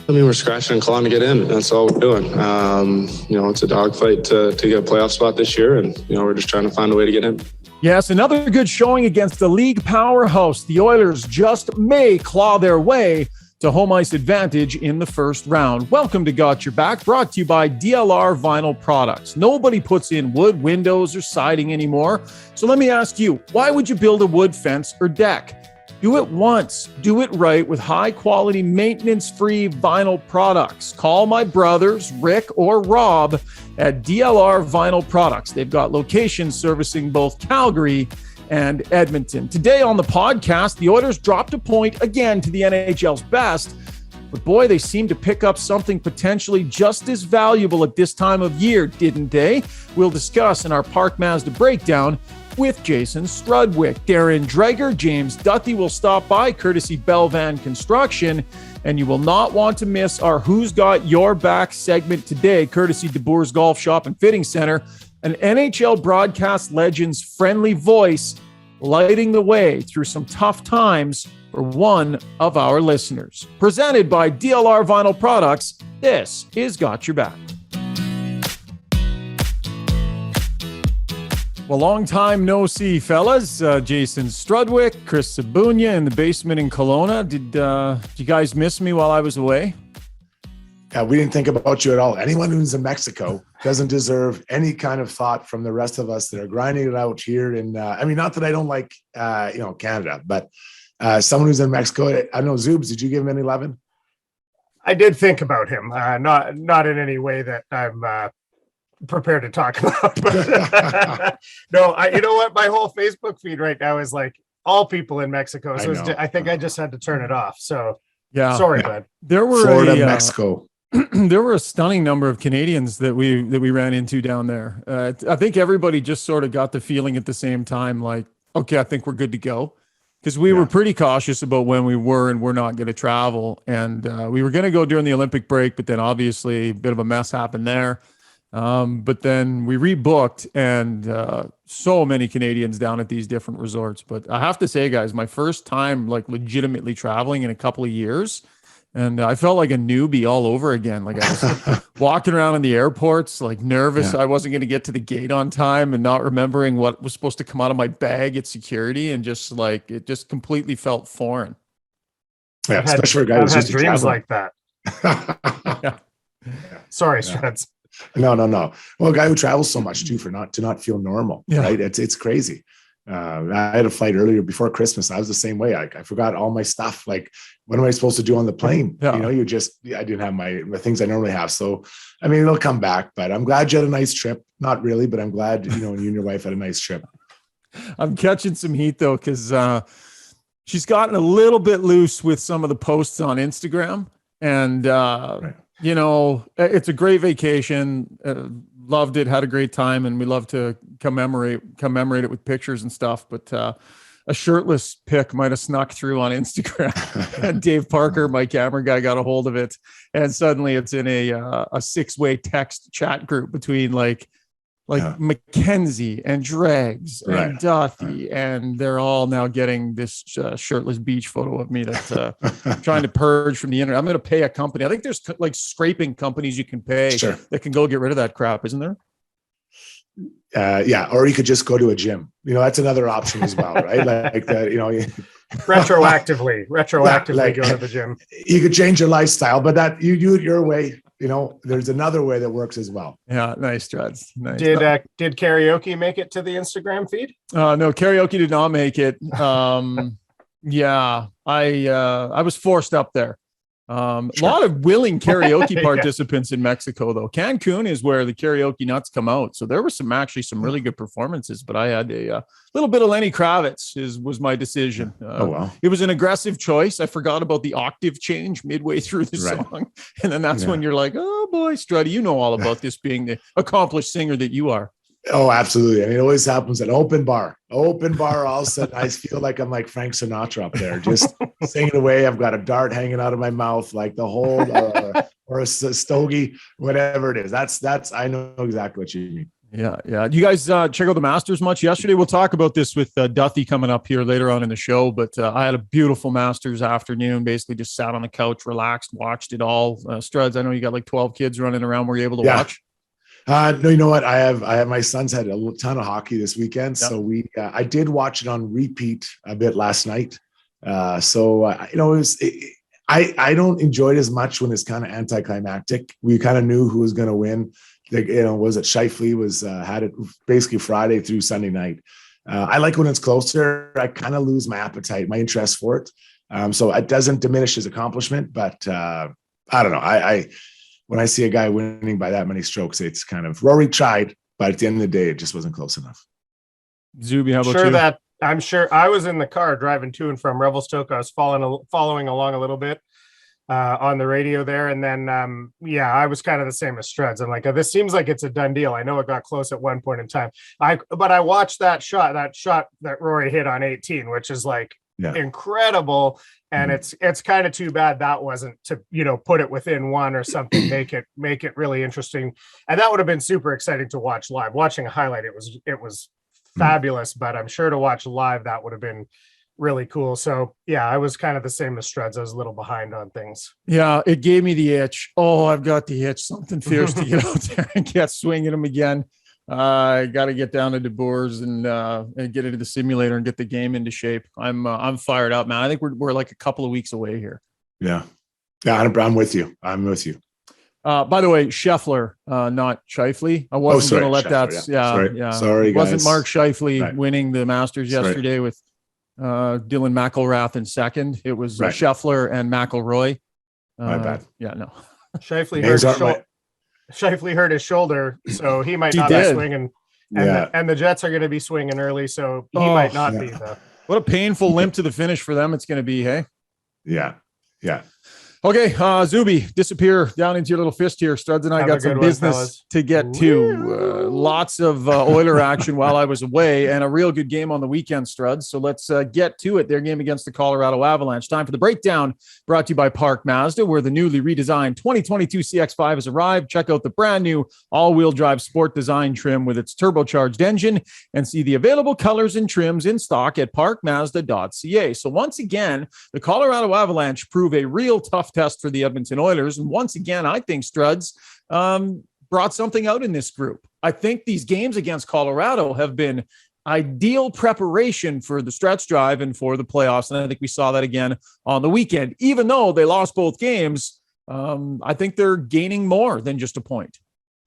I mean, we're scratching and clawing to get in. That's all we're doing. It's a dogfight to get a playoff spot this year, and we're just trying to find a way to get in. Yes, another good showing against the league powerhouse. The Oilers just may claw their way to home ice advantage in the first round. Welcome to Got Your Back, brought to you by DLR Vinyl Products. Nobody puts in wood, windows, or siding anymore. So let me ask you, why would you build a wood fence or deck? Do it once. Do it right with high-quality, maintenance-free vinyl products. Call my brothers, Rick or Rob, at DLR Vinyl Products. They've got locations servicing both Calgary and Edmonton. Today on the podcast, the Oilers dropped a point again to the NHL's best, but boy, they seem to pick up something potentially just as valuable at this time of year, didn't they? We'll discuss in our Park Mazda breakdown with Jason Strudwick. Darren Dreger, James Duthie will stop by, courtesy Belvan Construction, and you will not want to miss our Who's Got Your Back segment today, courtesy DeBoer's Golf Shop and Fitting Center, an NHL broadcast legend's friendly voice lighting the way through some tough times for one of our listeners. Presented by DLR Vinyl Products, this is Got Your Back. Well, long time no see, fellas. Jason Strudwick, Chris Sabunia in the basement in Kelowna. Did you guys miss me while I was away? Yeah, we didn't think about you at all. Anyone who's in Mexico doesn't deserve any kind of thought from the rest of us that are grinding it out here. And not that I don't like, Canada, but someone who's in Mexico, I don't know, Zoobs, did you give him any loving? I did think about him, not in any way that I'm prepared to talk about. But, no, you know what? My whole Facebook feed right now is like all people in Mexico. So I think I just had to turn it off. So yeah, sorry, bud. There were Florida, Mexico. There were a stunning number of Canadians that we ran into down there. I think everybody just sort of got the feeling at the same time, like, okay, I think we're good to go. Because we were pretty cautious about when we were and were not going to travel. And we were going to go during the Olympic break, but then obviously a bit of a mess happened there. But then we rebooked, and so many Canadians down at these different resorts. But I have to say, guys, my first time like legitimately traveling in a couple of years, and I felt like a newbie all over again. Like I was walking around in the airports, like nervous. I wasn't going to get to the gate on time and not remembering what was supposed to come out of my bag at security. And just like, it just completely felt foreign. Yeah, especially for a guy who's used to dreams traveling. like that. Sorry, Shreds. No. Well, a guy who travels so much too, to not feel normal, right? It's crazy. I had a flight earlier before Christmas. I was the same way. I forgot all my stuff. Like, what am I supposed to do on the plane? I didn't have my things I normally have. So, I mean, it'll come back, but I'm glad you had a nice trip. Not really, but I'm glad, you and your wife had a nice trip. I'm catching some heat though, because she's gotten a little bit loose with some of the posts on Instagram, and it's a great vacation. Loved it, had a great time, and we love to commemorate it with pictures and stuff. But a shirtless pic might have snuck through on Instagram, and Dave Parker, my camera guy, got a hold of it, and suddenly it's in a 6-way text chat group between like Mackenzie and Dregs and Duthie, and they're all now getting this shirtless beach photo of me that's trying to purge from the internet. I'm going to pay a company. I think there's like scraping companies you can pay that can go get rid of that crap, isn't there? Or you could just go to a gym. That's another option as well, right? Like that, retroactively go to the gym. You could change your lifestyle, but that you do it your way. There's another way that works as well. Yeah, nice, Dreads. Nice. Did karaoke make it to the Instagram feed? No, karaoke did not make it. I was forced up there. A lot of willing karaoke participants in Mexico, though. Cancun is where the karaoke nuts come out. So there were some really good performances, but I had a little bit of Lenny Kravitz was my decision. It was an aggressive choice. I forgot about the octave change midway through the song. And then that's when you're like, oh boy, Struddy, you know all about this, being the accomplished singer that you are. Oh, absolutely. I mean, it always happens at open bar. All of a sudden, I feel like I'm like Frank Sinatra up there, just singing away. I've got a dart hanging out of my mouth, like the whole, or a stogie, whatever it is. That's. I know exactly what you mean. Yeah. Do you guys check out the Masters much yesterday? We'll talk about this with Duthie coming up here later on in the show, but I had a beautiful Masters afternoon, basically just sat on the couch, relaxed, watched it all. Struds, I know you got like 12 kids running around. Were you able to watch? No, you know what? I have my son's had a ton of hockey this weekend. Yep. So I did watch it on repeat a bit last night. I don't enjoy it as much when it's kind of anticlimactic. We kind of knew who was going to win. Was it Shifley had it basically Friday through Sunday night. I like when it's closer. I kind of lose my appetite, my interest for it. So it doesn't diminish his accomplishment, but I don't know. When I see a guy winning by that many strokes, it's kind of Rory tried, but at the end of the day, it just wasn't close enough. Zuby, how about you? I'm sure I was in the car driving to and from Revelstoke. I was following along a little bit on the radio there. And then, I was kind of the same as Struds. I'm like, this seems like it's a done deal. I know it got close at one point in time. But I watched that shot that Rory hit on 18, which is like incredible. And it's kind of too bad that wasn't to, put it within one or something, make it really interesting. And that would have been super exciting to watch live. Watching a highlight, it was fabulous, but I'm sure to watch live, that would have been really cool. So I was kind of the same as Struds. I was a little behind on things. Yeah, it gave me the itch. Oh, I've got the itch. Something fierce to get out there and get swinging them again. I got to get down to De Boers and get into the simulator and get the game into shape. I'm fired up, man. I think we're like a couple of weeks away here. Yeah. I'm with you. By the way, Scheffler, not Shifley. I wasn't going to let Scheffler, that. Sorry, it wasn't Mark Shifley Right. winning the Masters yesterday with Dylan McIlrath in second. It was Scheffler and McIlroy. My bad. Yeah, no. Shifley hurt his shoulder, so he might not be swinging. And the Jets are going to be swinging early, so he might not be though. What a painful limp to the finish for them it's going to be, hey? Yeah. Okay, Zuby, disappear down into your little fist here. Struds and I got some business to get to. Lots of Oiler action while I was away and a real good game on the weekend, Struds. So let's get to it. Their game against the Colorado Avalanche. Time for the breakdown, brought to you by Park Mazda, where the newly redesigned 2022 CX-5 has arrived. Check out the brand new all-wheel drive sport design trim with its turbocharged engine and see the available colors and trims in stock at parkmazda.ca. So once again, the Colorado Avalanche prove a real tough test for the Edmonton Oilers. And once again, I think Struds brought something out in this group. I think these games against Colorado have been ideal preparation for the stretch drive and for the playoffs. And I think we saw that again on the weekend. Even though they lost both games, I think they're gaining more than just a point.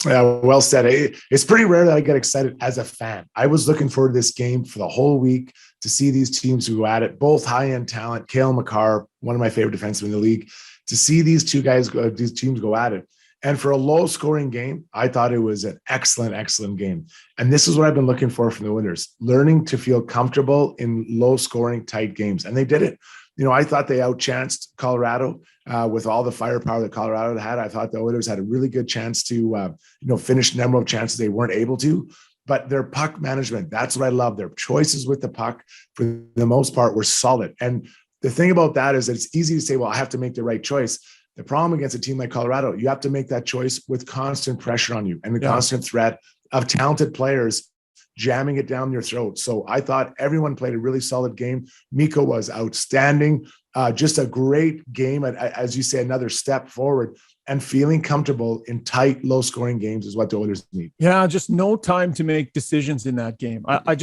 Yeah, well said. It's pretty rare that I get excited as a fan. I was looking forward to this game for the whole week to see these teams who go at it, both high-end talent, Cale Makar, one of my favorite defensemen in the league, to see these these teams go at it. And for a low-scoring game, I thought it was an excellent game. And this is what I've been looking for from the Oilers, learning to feel comfortable in low-scoring, tight games. And they did it. I thought they outchanced Colorado with all the firepower that Colorado had. I thought the Oilers had a really good chance to, finish the number of chances they weren't able to. But their puck management, that's what I love. Their choices with the puck, for the most part, were solid. And the thing about that is that it's easy to say, well, I have to make the right choice. The problem against a team like Colorado, you have to make that choice with constant pressure on you and the constant threat of talented players jamming it down your throat. So I thought everyone played a really solid game. Mikko was outstanding. Just a great game. As you say, another step forward, and feeling comfortable in tight, low-scoring games is what the Oilers need. Yeah, just no time to make decisions in that game. I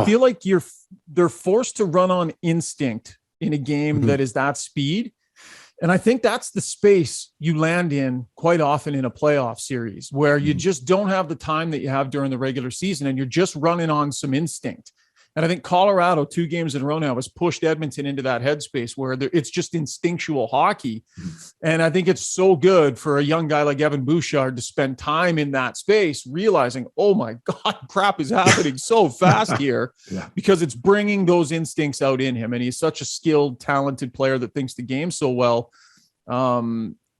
feel like they're forced to run on instinct in a game that is that speed. And I think that's the space you land in quite often in a playoff series, where you just don't have the time that you have during the regular season and you're just running on some instinct. And I think Colorado, 2 games in a row now, has pushed Edmonton into that headspace where it's just instinctual hockey. And I think it's so good for a young guy like Evan Bouchard to spend time in that space, realizing, oh my God, crap is happening so fast here, because it's bringing those instincts out in him. And he's such a skilled, talented player that thinks the game so well.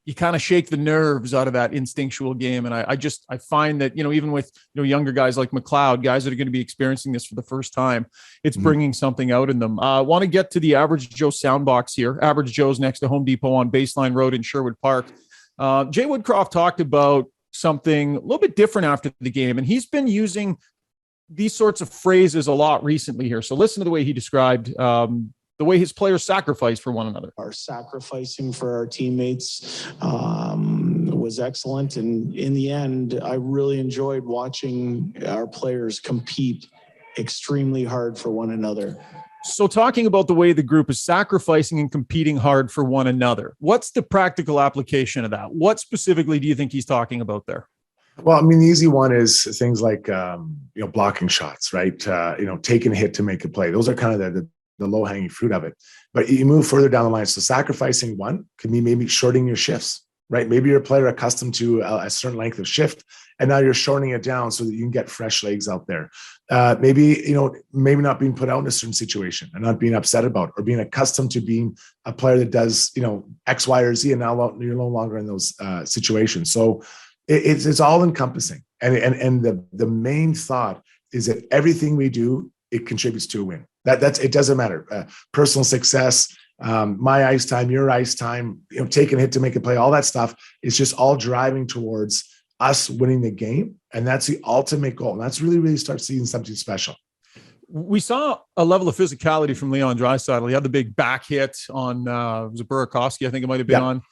You kind of shake the nerves out of that instinctual game. And I find that, even with, younger guys like McLeod, guys that are going to be experiencing this for the first time, it's bringing something out in them. I want to get to the Average Joe soundbox here. Average Joe's next to Home Depot on Baseline Road in Sherwood Park. Jay Woodcroft talked about something a little bit different after the game, and he's been using these sorts of phrases a lot recently here. So listen to the way he described the way his players sacrifice for one another. Our sacrificing for our teammates was excellent. And in the end, I really enjoyed watching our players compete extremely hard for one another. So talking about the way the group is sacrificing and competing hard for one another, what's the practical application of that? What specifically do you think he's talking about there? Well, I mean, the easy one is things like, blocking shots, right? Taking a hit to make a play. Those are kind of the low-hanging fruit of it. But you move further down the line. So sacrificing one could be maybe shorting your shifts, right? Maybe you're a player accustomed to a certain length of shift, and now you're shortening it down so that you can get fresh legs out there. Maybe not being put out in a certain situation and not being upset about it, or being accustomed to being a player that does, X, Y, or Z, and now you're no longer in those situations. So it's all encompassing. And the main thought is that everything we do, it contributes to a win. That's it doesn't matter. Personal success, my ice time, your ice time, taking a hit to make a play, all that stuff is just all driving towards us winning the game. And that's the ultimate goal. And that's really start seeing something special. We saw a level of physicality from Leon Draisaitl. He had the big back hit on, was it Burakovsky? I think it might've been on.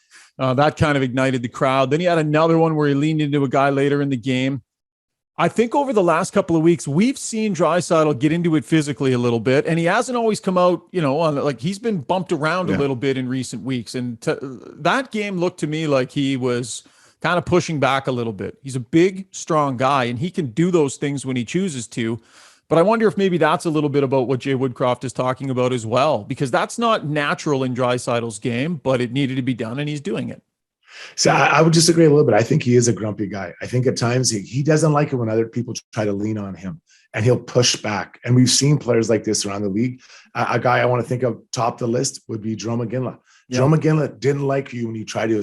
That kind of ignited the crowd. Then he had another one where he leaned into a guy later in the game. I think over the last couple of weeks, we've seen Draisaitl get into it physically a little bit, and he hasn't always come out, he's been bumped around a little bit in recent weeks. And that game looked to me like he was kind of pushing back a little bit. He's a big, strong guy, and he can do those things when he chooses to. But I wonder if maybe that's a little bit about what Jay Woodcroft is talking about as well, because that's not natural in Draisaitl's game, but it needed to be done, and he's doing it. So I would disagree a little bit. I think he is a grumpy guy. I think at times he doesn't like it when other people try to lean on him, and he'll push back. And we've seen players like this around the league. A guy I want to think of top the list would be Jarome Iginla. Yeah. Jarome Iginla didn't like you when you try to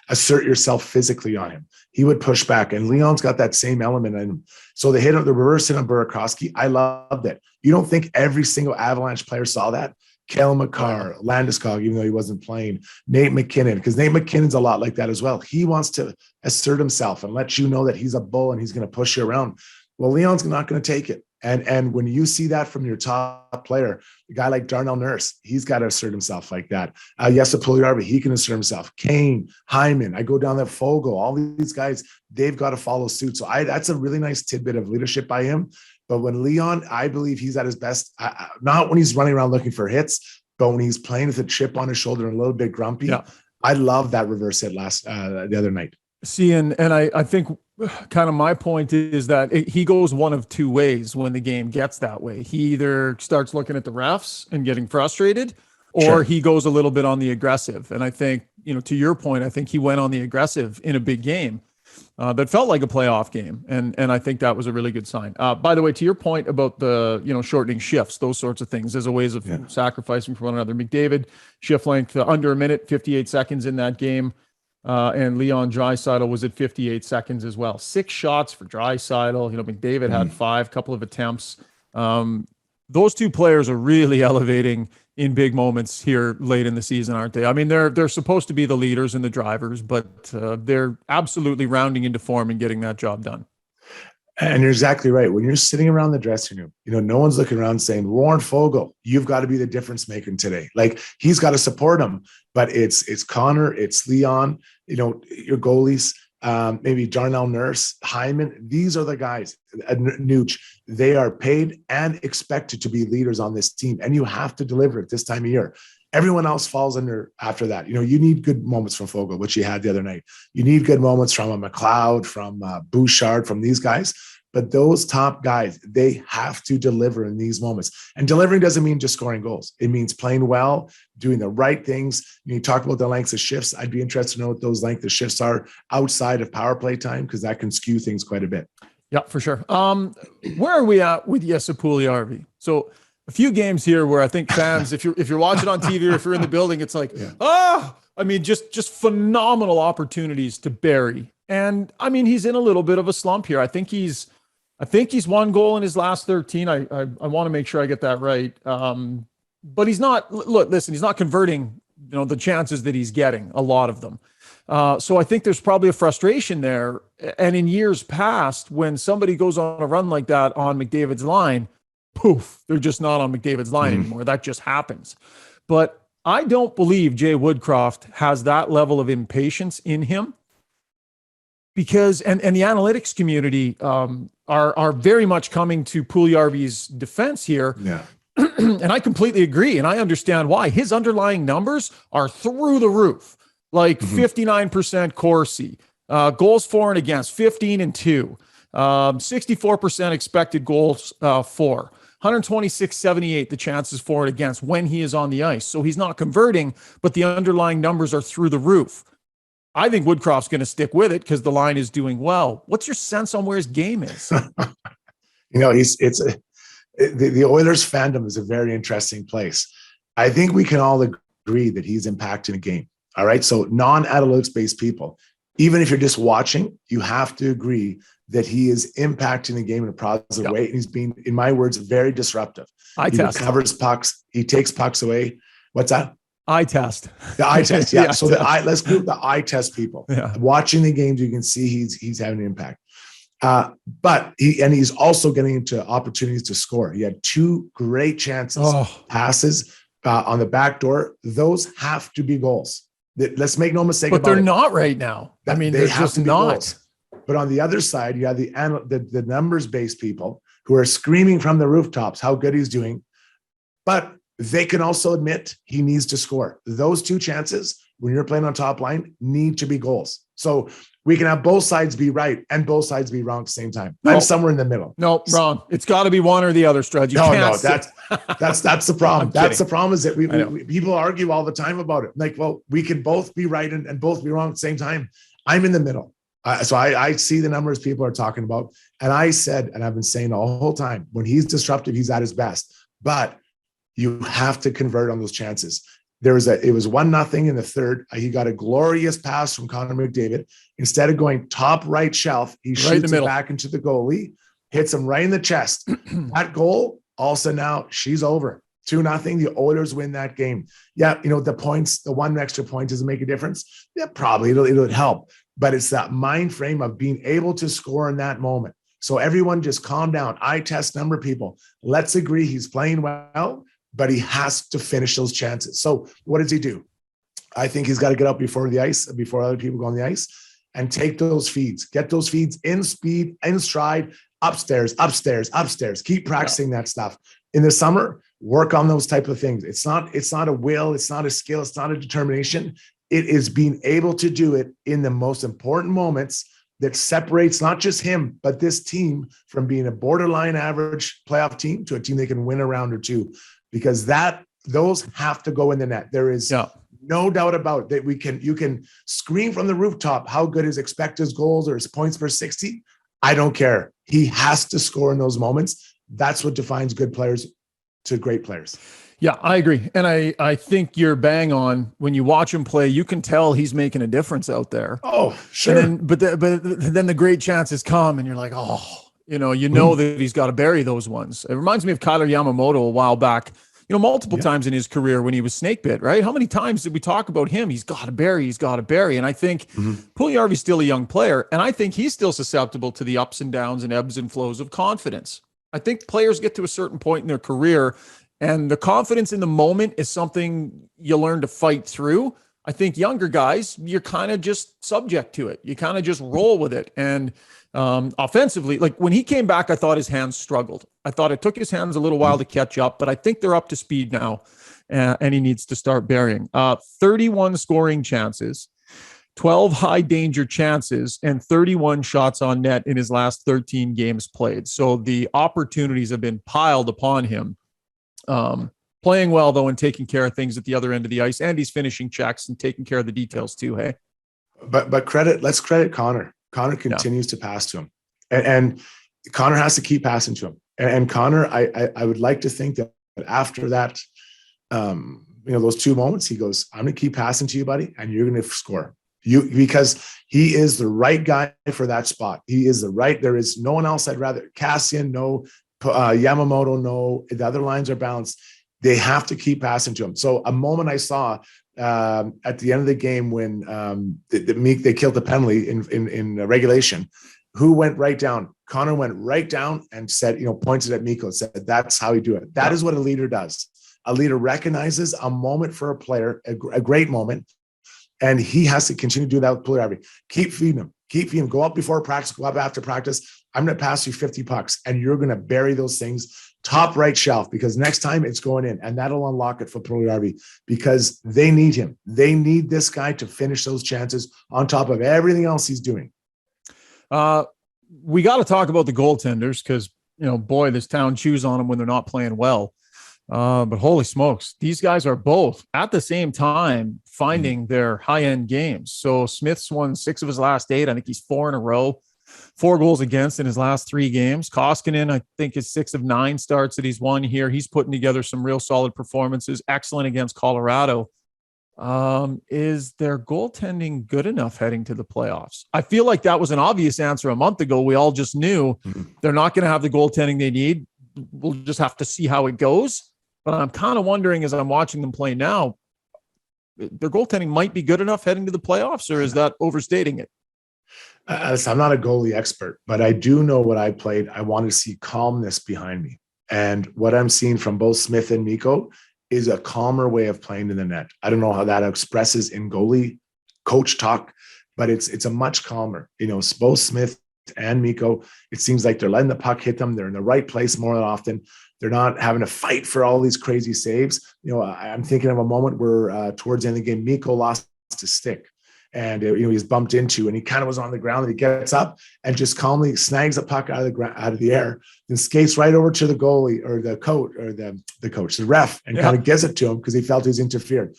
assert yourself physically on him. He would push back, and Leon's got that same element in him. So the reverse hit on Burakovsky, I loved it. You don't think every single Avalanche player saw that? Kale McCarr, Landeskog, even though he wasn't playing, Nate McKinnon, because Nate McKinnon's a lot like that as well. He wants to assert himself and let you know that he's a bull and he's going to push you around. Well, Leon's not going to take it. And when you see that from your top player, a guy like Darnell Nurse, he's got to assert himself like that. Jesse Puljuarvi, he can assert himself. Kane, Hyman, I go down there, Fogle, all these guys, they've got to follow suit. So that's a really nice tidbit of leadership by him. But when Leon, I believe he's at his best, not when he's running around looking for hits, but when he's playing with a chip on his shoulder and a little bit grumpy. Yeah. I love that reverse hit the other night. See, and I think kind of my point is that he goes one of two ways when the game gets that way. He either starts looking at the refs and getting frustrated, or he goes a little bit on the aggressive. And I think, to your point, I think he went on the aggressive in a big game. That felt like a playoff game. And I think that was a really good sign. By the way, to your point about the, shortening shifts, those sorts of things as a ways of sacrificing for one another. McDavid, shift length under a minute, 58 seconds in that game. And Leon Draisaitl was at 58 seconds as well. 6 shots for Draisaitl. McDavid had 5, couple of attempts. Those two players are really elevating in big moments here late in the season, aren't they? I mean, they're supposed to be the leaders and the drivers, but they're absolutely rounding into form and getting that job done. And you're exactly right. When you're sitting around the dressing room, no one's looking around saying, Warren Fogle, you've got to be the difference maker today. Like, he's got to support him, but it's Connor, it's Leon, your goalies, maybe Darnell Nurse, Hyman. These are the guys, Nooch. They are paid and expected to be leaders on this team. And you have to deliver at this time of year. Everyone else falls under after that. You need good moments from Fogle, which he had the other night. You need good moments from a McLeod, from Bouchard, from these guys. But those top guys, they have to deliver in these moments. And delivering doesn't mean just scoring goals. It means playing well, doing the right things. You talk about the lengths of shifts. I'd be interested to know what those lengths of shifts are outside of power play time, because that can skew things quite a bit. Yeah, for sure. Where are we at with Jesse Puljuarvi? So a few games here where I think fans, if you're watching on TV or if you're in the building, it's like, just phenomenal opportunities to bury. And I mean, he's in a little bit of a slump here. I think he's 1 goal in his last 13. I want to make sure I get that right. But he's not, he's not converting the chances that he's getting, a lot of them. So I think there's probably a frustration there. And in years past, when somebody goes on a run like that on McDavid's line, poof, they're just not on McDavid's line anymore. That just happens. But I don't believe Jay Woodcroft has that level of impatience in him, because and the analytics community are very much coming to Puljuarvi's defense here. Yeah. And I completely agree. And I understand why. His underlying numbers are through the roof, like 59% Corsi, goals for and against, 15-2, 64% expected goals for, 126-78, the chances for and against when he is on the ice. So he's not converting, but the underlying numbers are through the roof. I think Woodcroft's going to stick with it because the line is doing well. What's your sense on where his game is? The Oilers fandom is a very interesting place. I think we can all agree that he's impacting a game. All right. So non-analytics based people, even if you're just watching, you have to agree that he is impacting the game in a positive way. And he's being, in my words, very disruptive. He covers pucks. He takes pucks away. What's that? Eye test. The eye test. Yeah. So let's group the eye test people. Yeah. Watching the games, you can see he's having an impact. But he's also getting into opportunities to score. He had 2 great chances, passes on the back door. Those have to be goals. Let's make no mistake about it. But they're not right now. I mean, they're just not. Goals. But on the other side, you have the numbers-based people who are screaming from the rooftops how good he's doing. But they can also admit he needs to score. Those 2 chances, when you're playing on top line, need to be goals. So we can have both sides be right and both sides be wrong at the same time. I'm somewhere in the middle. No, wrong. It's got to be one or the other, Strud. That's the problem. That's the problem, is that we people argue all the time about it. Like, well, we can both be right and both be wrong at the same time. I'm in the middle. So I see the numbers people are talking about. And I said, and I've been saying the whole time, when he's disruptive, he's at his best. But you have to convert on those chances. It was 1-0 in the third. He got a glorious pass from Connor McDavid. Instead of going top right shelf, he shoots it back into the goalie, hits him right in the chest. That goal, also now she's over. 2-0. The Oilers win that game. Yeah, the points, the 1 extra point doesn't make a difference. Yeah, probably it'll help. But it's that mind frame of being able to score in that moment. So everyone just calm down. Eye test number people. Let's agree he's playing well, but he has to finish those chances. So what does he do? I think he's got to get up before the ice, before other people go on the ice, and take those feeds. Get those feeds in speed, in stride, upstairs. Keep practicing that stuff. In the summer, work on those type of things. It's not a will, it's not a skill, it's not a determination. It is being able to do it in the most important moments that separates not just him, but this team from being a borderline average playoff team to a team they can win a round or 2. Because those have to go in the net. There is no doubt about that. You can scream from the rooftop how good his expected goals or his points per 60. I don't care. He has to score in those moments. That's what defines good players to great players. Yeah, I agree. And I think you're bang on. When you watch him play, you can tell he's making a difference out there. Oh, sure. But then the great chances come and you're like, that he's got to bury those ones. It reminds me of Kyler Yamamoto a while back, multiple times in his career when he was snake bit, right? How many times did we talk about him? He's got to bury. And I think Puljuarvi's still a young player. And I think he's still susceptible to the ups and downs and ebbs and flows of confidence. I think players get to a certain point in their career and the confidence in the moment is something you learn to fight through. I think younger guys, you're kind of just subject to it. You kind of just roll with it. And offensively, like when he came back, I thought his hands struggled. I thought it took his hands a little while to catch up, but I think they're up to speed now, and he needs to start burying. 31 scoring chances, 12 high danger chances, and 31 shots on net in his last 13 games played. So the opportunities have been piled upon him. Playing well, though, and taking care of things at the other end of the ice, and he's finishing checks and taking care of the details too, hey? But let's credit Connor. Connor continues to pass to him, and Connor has to keep passing to him. And Connor, I would like to think that after that, those 2 moments, he goes, "I'm going to keep passing to you, buddy, and you're going to score." Because he is the right guy for that spot. He is there is no one else I'd rather. Cassian, no. Yamamoto, no. The other lines are balanced. They have to keep passing to him. So a moment I saw at the end of the game when they killed the penalty in regulation, who went right down? Connor went right down and said, pointed at Mikko and said, that's how you do it. That is what a leader does. A leader recognizes a moment for a player, a great moment, and he has to continue to do that with Puljuarvi. Keep feeding him. Keep feeding him. Go up before practice, go up after practice. I'm going to pass you 50 pucks, and you're going to bury those things top right shelf, because next time it's going in, and that'll unlock it for Puljuarvi, because they need him. They need this guy to finish those chances on top of everything else he's doing. We got to talk about the goaltenders because, boy, this town chews on them when they're not playing well. But holy smokes, these guys are both at the same time finding their high-end games. So Smith's won 6 of his last 8. I think he's 4 in a row, 4 goals against in his last 3 games. Koskinen, I think, is 6 of 9 starts that he's won here. He's putting together some real solid performances. Excellent against Colorado. Is their goaltending good enough heading to the playoffs? I feel like that was an obvious answer a month ago. We all just knew they're not going to have the goaltending they need. We'll just have to see how it goes. But I'm kind of wondering, as I'm watching them play now, their goaltending might be good enough heading to the playoffs, or is that overstating it? I'm not a goalie expert, but I do know what I played. I want to see calmness behind me. And what I'm seeing from both Smith and Mikko is a calmer way of playing in the net. I don't know how that expresses in goalie coach talk, but it's a much calmer. Both Smith and Mikko, it seems like they're letting the puck hit them. They're in the right place more often. They're not having to fight for all these crazy saves. I'm thinking of a moment where towards the end of the game, Mikko lost his stick. And he's bumped into, and he kind of was on the ground, and he gets up and just calmly snags the puck out of the air, then skates right over to the goalie or the coach or the ref, and kind of gives it to him because he felt he was interfered.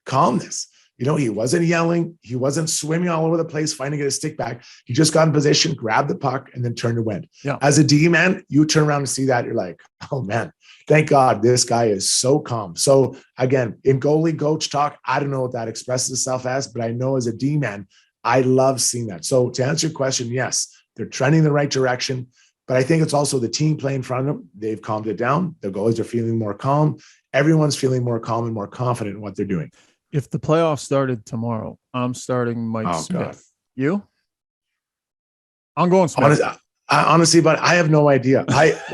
Calmness. He wasn't yelling. He wasn't swimming all over the place, trying to get his stick back. He just got in position, grabbed the puck, and then turned and went. Yeah. As a D man, you turn around and see that, you're like, oh man, thank God this guy is so calm. So again, in goalie coach talk, I don't know what that expresses itself as, but I know as a D man, I love seeing that. So to answer your question, yes, they're trending in the right direction, but I think it's also the team playing in front of them. They've calmed it down. The goalies are feeling more calm. Everyone's feeling more calm and more confident in what they're doing. If the playoffs started tomorrow, I'm starting Mike Smith. God. You? I'm going Smith. Honestly, but I have no idea.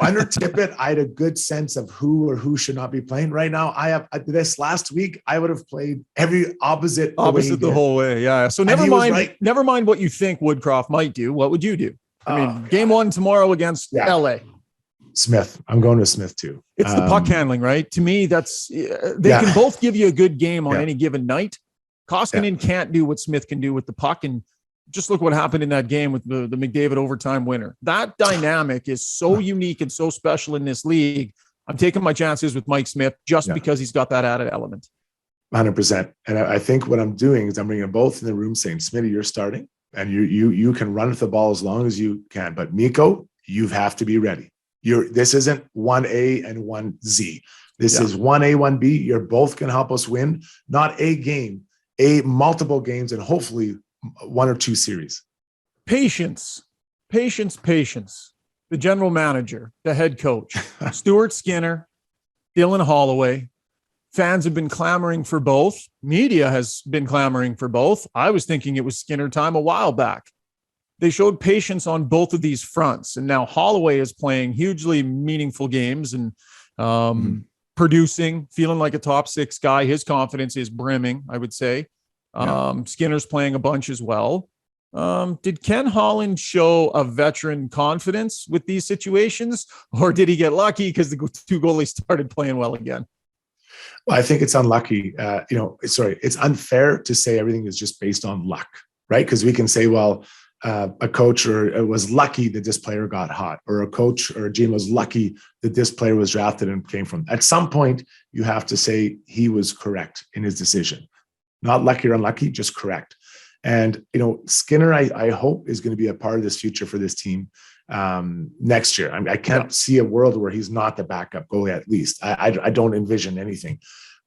Under Tippett, I had a good sense of who or who should not be playing. Right now, I have this last week, I would have played every opposite the whole way. Yeah. So never mind what you think Woodcroft might do. What would you do? Game 1 tomorrow against LA. Smith. I'm going to Smith too. It's the puck handling, right? To me, that's they can both give you a good game on any given night. Koskinen can't do what Smith can do with the puck, and just look what happened in that game with the McDavid overtime winner. That dynamic is so unique and so special in this league. I'm taking my chances with Mike Smith just because he's got that added element. 100%. And I think what I'm doing is I'm bringing them both in the room saying, Smitty, you're starting, and you can run with the ball as long as you can. But Mikko, you have to be ready. This isn't 1A and 1Z. This is 1A, 1B. You're both going to help us win, not a game, multiple games, and hopefully 1 or 2 series. Patience. The general manager, the head coach, Stuart Skinner, Dylan Holloway. Fans have been clamoring for both. Media has been clamoring for both. I was thinking it was Skinner time a while back. They showed patience on both of these fronts. And now Holloway is playing hugely meaningful games and producing, feeling like a top 6 guy. His confidence is brimming, I would say. Skinner's playing a bunch as well. Did Ken Holland show a veteran confidence with these situations, or did he get lucky because the 2 goalies started playing well again? Well, I think it's unlucky. It's unfair to say everything is just based on luck, right? Because we can say, well, a coach or was lucky that this player got hot, or a coach or a GM was lucky that this player was drafted and came from. At some point, you have to say he was correct in his decision. Not lucky or unlucky, just correct. And, Skinner, I hope, is going to be a part of this future for this team next year. I can't see a world where he's not the backup goalie, at least. I don't envision anything.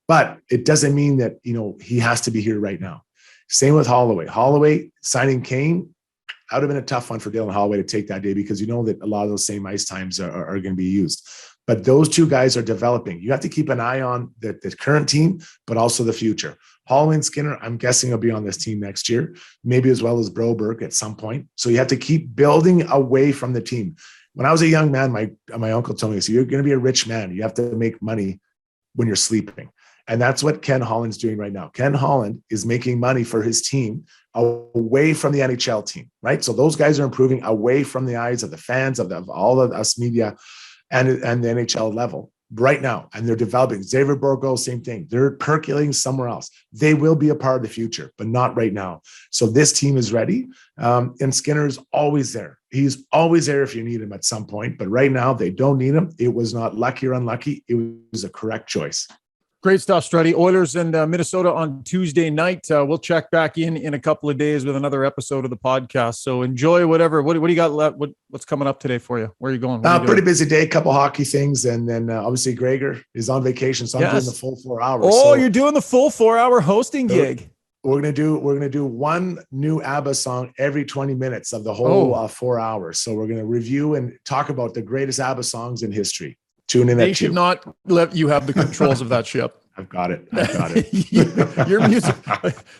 But it doesn't mean that, he has to be here right now. Same with Holloway. Holloway signing Kane, that would have been a tough one for Dylan Holloway to take that day, because that a lot of those same ice times are going to be used. But those two guys are developing. You have to keep an eye on the current team, but also the future. Holloway and Skinner, I'm guessing, will be on this team next year, maybe as well as Broberg at some point. So you have to keep building away from the team. When I was a young man, my uncle told me, so you're going to be a rich man. You have to make money when you're sleeping. And that's what Ken Holland's doing right now. Ken Holland is making money for his team away from the NHL team, right? So those guys are improving away from the eyes of the fans, of all of us media and the NHL level right now. And they're developing. Xavier Bourgault, same thing. They're percolating somewhere else. They will be a part of the future, but not right now. So this team is ready. And Skinner is always there. He's always there if you need him at some point. But right now, they don't need him. It was not lucky or unlucky. It was a correct choice. Great stuff, Struddy. Oilers and Minnesota on Tuesday night. We'll check back in a couple of days with another episode of the podcast. So enjoy whatever. What do you got left? What's coming up today for you? Where are you going? Pretty busy day, a couple hockey things. And then obviously Gregor is on vacation. So I'm doing the full 4 hours. Oh, so you're doing the full 4-hour hosting gig. We're gonna do one new ABBA song every 20 minutes of the whole 4 hours. So we're gonna review and talk about the greatest ABBA songs in history. Tune in. They should not let you have the controls of that ship. I've got it. Your music.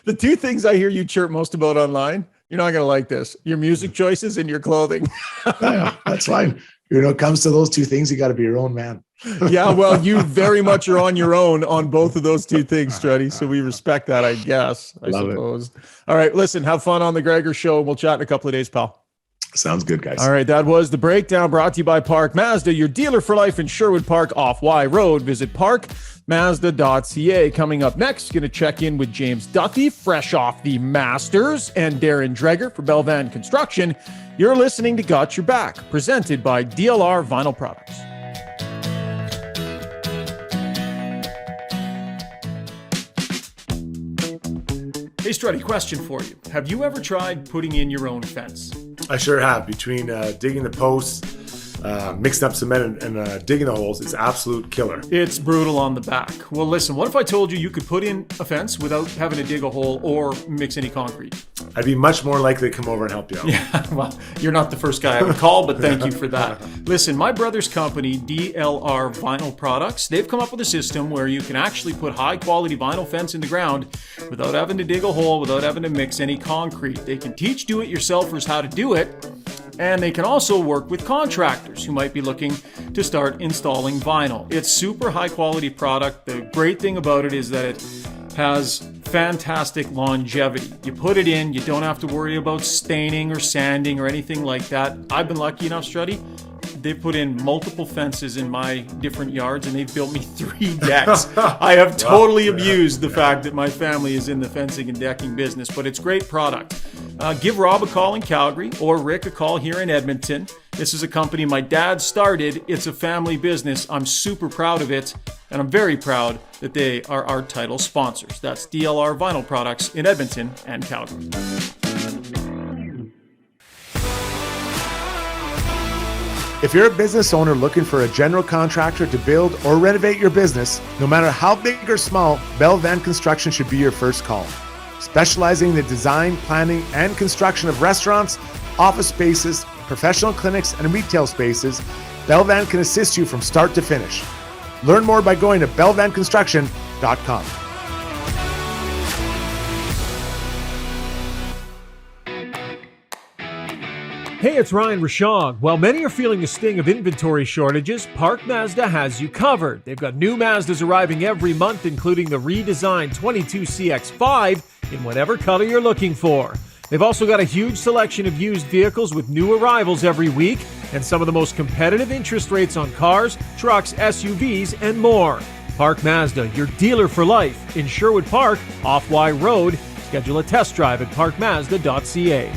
The two things I hear you chirp most about online, you're not gonna like this: your music choices and your clothing. Yeah, that's fine. It comes to those two things, you got to be your own man. Yeah, well, you very much are on your own on both of those two things, Struddy. So we respect that, I guess. I suppose. All right, listen, have fun on the Gregor Show. We'll chat in a couple of days, pal. Sounds good, guys. All right, that was the breakdown brought to you by Park Mazda, your dealer for life in Sherwood Park off Y Road. Visit parkmazda.ca. Coming up next, going to check in with James Duthie, fresh off the Masters, and Darren Dreger for Belvan Construction. You're listening to Got Your Back, presented by DLR Vinyl Products. Hey, Struddy, question for you. Have you ever tried putting in your own fence? I sure have. Between digging the posts, mixing up cement and digging the holes, it's absolute killer. It's brutal on the back. Well, listen, what if I told you you could put in a fence without having to dig a hole or mix any concrete? I'd be much more likely to come over and help you out. Yeah, well, you're not the first guy I would call, but thank you for that. Listen, my brother's company, DLR Vinyl Products, they've come up with a system where you can actually put high-quality vinyl fence in the ground without having to dig a hole, without having to mix any concrete. They can teach do-it-yourselfers how to do it, and they can also work with contractors who might be looking to start installing vinyl. It's super high-quality product. The great thing about it is that it has fantastic longevity. You put it in, you don't have to worry about staining or sanding or anything like that. I've been lucky enough, Struddy. They put in multiple fences in my different yards and they've built me 3 decks. I have totally abused the fact that my family is in the fencing and decking business, but it's great product. Give Rob a call in Calgary or Rick a call here in Edmonton. This is a company my dad started. It's a family business. I'm super proud of it, and I'm very proud that they are our title sponsors. That's DLR Vinyl Products in Edmonton and Calgary. If you're a business owner looking for a general contractor to build or renovate your business, no matter how big or small, Belvan Construction should be your first call. Specializing in the design, planning, and construction of restaurants, office spaces, professional clinics, and retail spaces, Belvan can assist you from start to finish. Learn more by going to belvanconstruction.com. Hey, it's Ryan Rishaug. While many are feeling the sting of inventory shortages, Park Mazda has you covered. They've got new Mazdas arriving every month, including the redesigned 22CX-5 in whatever color you're looking for. They've also got a huge selection of used vehicles with new arrivals every week and some of the most competitive interest rates on cars, trucks, SUVs, and more. Park Mazda, your dealer for life in Sherwood Park off Y Road. Schedule a test drive at parkmazda.ca.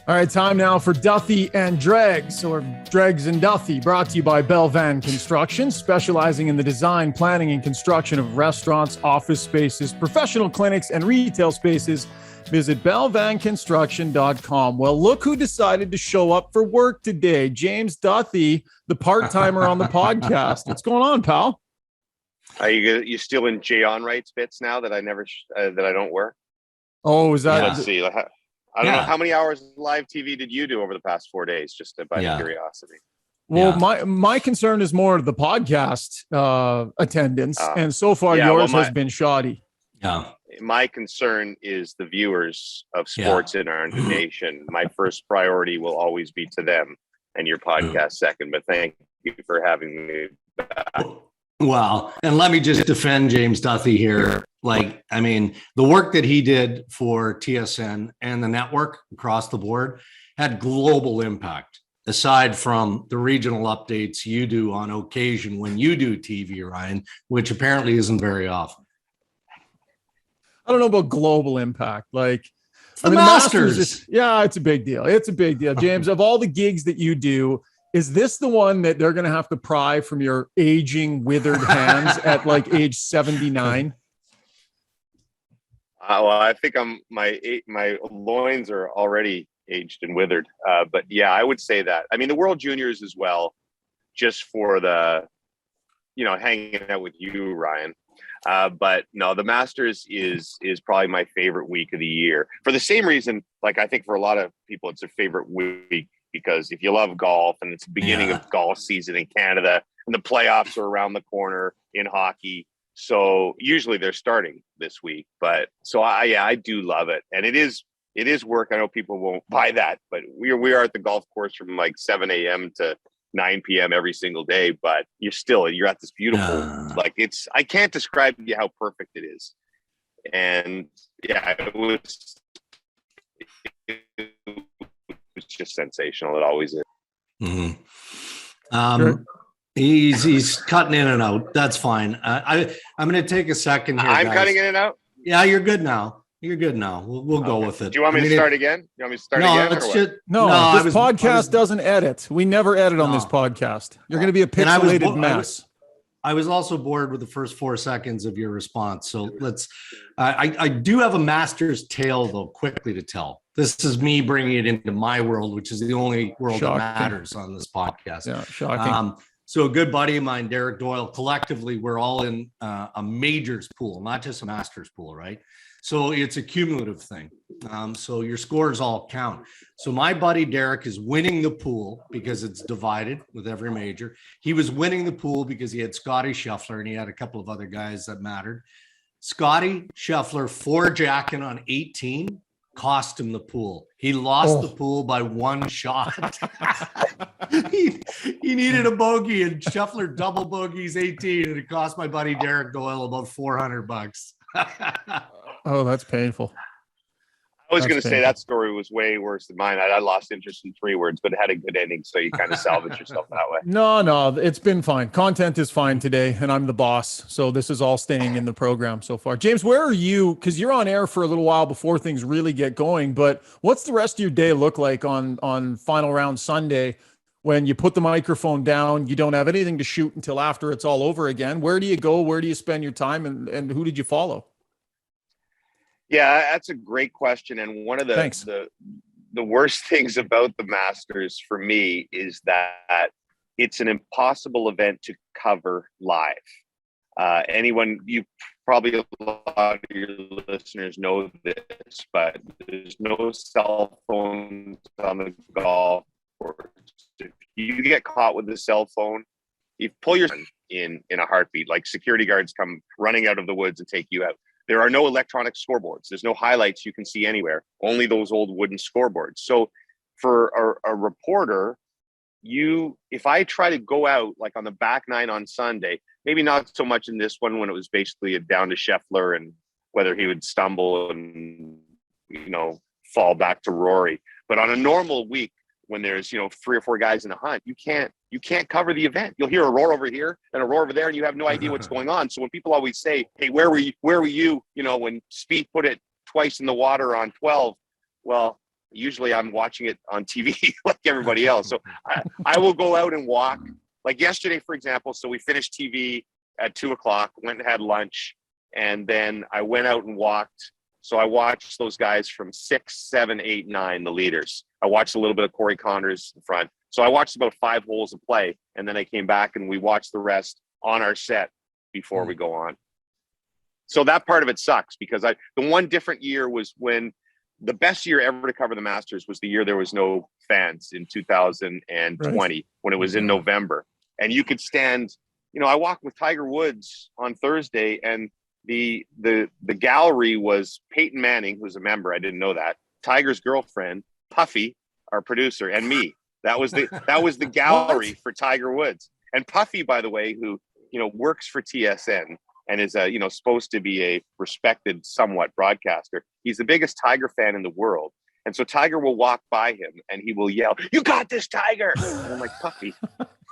All right, time now for Duthie and Dregs, or Dregs and Duthie, brought to you by Belvan Construction, specializing in the design, planning, and construction of restaurants, office spaces, professional clinics, and retail spaces. Visit belvanconstruction.com. Well, look who decided to show up for work today. James Duthie, the part-timer on the podcast. What's going on, pal? Are you still in Jay On Rights bits now that I never that I don't wear? Oh, is that? Let's see. I don't know how many hours of live TV did you do over the past 4 days, just by curiosity. Well, my concern is more the podcast attendance, and so far yours has been shoddy. Yeah. My concern is the viewers of sports in our nation. My first priority will always be to them, and your podcast second. But thank you for having me back. Well, and let me just defend James Duthie here. Like, I mean, the work that he did for TSN and the network across the board had global impact, aside from the regional updates you do on occasion when you do TV, Ryan, which apparently isn't very often. I don't know about global impact. Like, the Masters. It's a big deal. It's a big deal. James, of all the gigs that you do, is this the one that they're going to have to pry from your aging, withered hands at like age 79? Well, I think my loins are already aged and withered. But yeah, I would say that. I mean, the World Juniors as well, just for the, hanging out with you, Ryan. But no, the Masters is probably my favorite week of the year for the same reason. Like, I think for a lot of people, it's a favorite week because if you love golf and it's the beginning of golf season in Canada and the playoffs are around the corner in hockey. So usually they're starting this week, but so I do love it. And it is work. I know people won't buy that, but we are at the golf course from like 7 a.m. to 9 p.m. every single day, but you're at this beautiful, I can't describe to you how perfect it is. And it was just sensational. It always is. Mm-hmm. Sure. He's cutting in and out. That's fine. I'm going to take a second here. I'm cutting in and out. Yeah, you're good now. You're good now. We'll go with it. Do you want me to start again? You want me to start again? This podcast doesn't edit. We never edit on this podcast. You're going to be a pixelated mess. I was also bored with the first 4 seconds of your response. So let's. I do have a Masters tale though, quickly to tell. This is me bringing it into my world, which is the only world that matters on this podcast. Yeah, shocking. So a good buddy of mine, Derek Doyle, collectively, we're all in a majors pool, not just a Masters pool, right? So it's a cumulative thing. So your scores all count. So my buddy Derek is winning the pool because it's divided with every major. He was winning the pool because he had Scotty Scheffler and he had a couple of other guys that mattered. Scotty Scheffler 4-jacking on 18 cost him the pool. He lost the pool by one shot. he needed a bogey and Scheffler double bogeys 18 and it cost my buddy Derek Doyle about $400. Oh, that's painful. I was going to say that story was way worse than mine. I lost interest in 3 words, but it had a good ending, so you kind of salvage yourself that way. No, it's been fine. Content is fine today, and I'm the boss, so this is all staying in the program so far. James, where are you? Because you're on air for a little while before things really get going, but what's the rest of your day look like on Final Round Sunday when you put the microphone down, you don't have anything to shoot until after it's all over again? Where do you go? Where do you spend your time, and who did you follow? Yeah, that's a great question. And one of the worst things about the Masters for me is that it's an impossible event to cover live. You probably a lot of your listeners know this, but there's no cell phones on the golf course. If you get caught with a cell phone, you pull your in a heartbeat. Like security guards come running out of the woods and take you out. There are no electronic scoreboards. There's no highlights you can see anywhere, only those old wooden scoreboards. So for a reporter, if I try to go out like on the back nine on Sunday, maybe not so much in this one when it was basically down to Scheffler and whether he would stumble and, fall back to Rory. But on a normal week, when there's 3 or 4 guys in the hunt, you can't cover the event. You'll hear a roar over here and a roar over there, and you have no idea what's going on. So when people always say, "Hey, where were you? When Spieth put it twice in the water on 12?" Well, usually I'm watching it on TV like everybody else. So I will go out and walk. Like yesterday, for example. So we finished TV at 2:00, went and had lunch, and then I went out and walked. So I watched those guys from 6, 7, 8, 9, the leaders. I watched a little bit of Corey Connors in front. So I watched about 5 holes of play, and then I came back and we watched the rest on our set before we go on. So that part of it sucks because the one different year was when the best year ever to cover the Masters was the year there was no fans in 2020 when it was in November. And you could stand, I walked with Tiger Woods on Thursday, and the gallery was Peyton Manning, who's a member. I didn't know that. Tiger's girlfriend, Puffy, our producer, and me. That was the gallery for Tiger Woods. And Puffy, by the way, who, works for TSN and is supposed to be a respected somewhat broadcaster. He's the biggest Tiger fan in the world. And so Tiger will walk by him and he will yell, "You got this, Tiger." And I'm like, Puffy,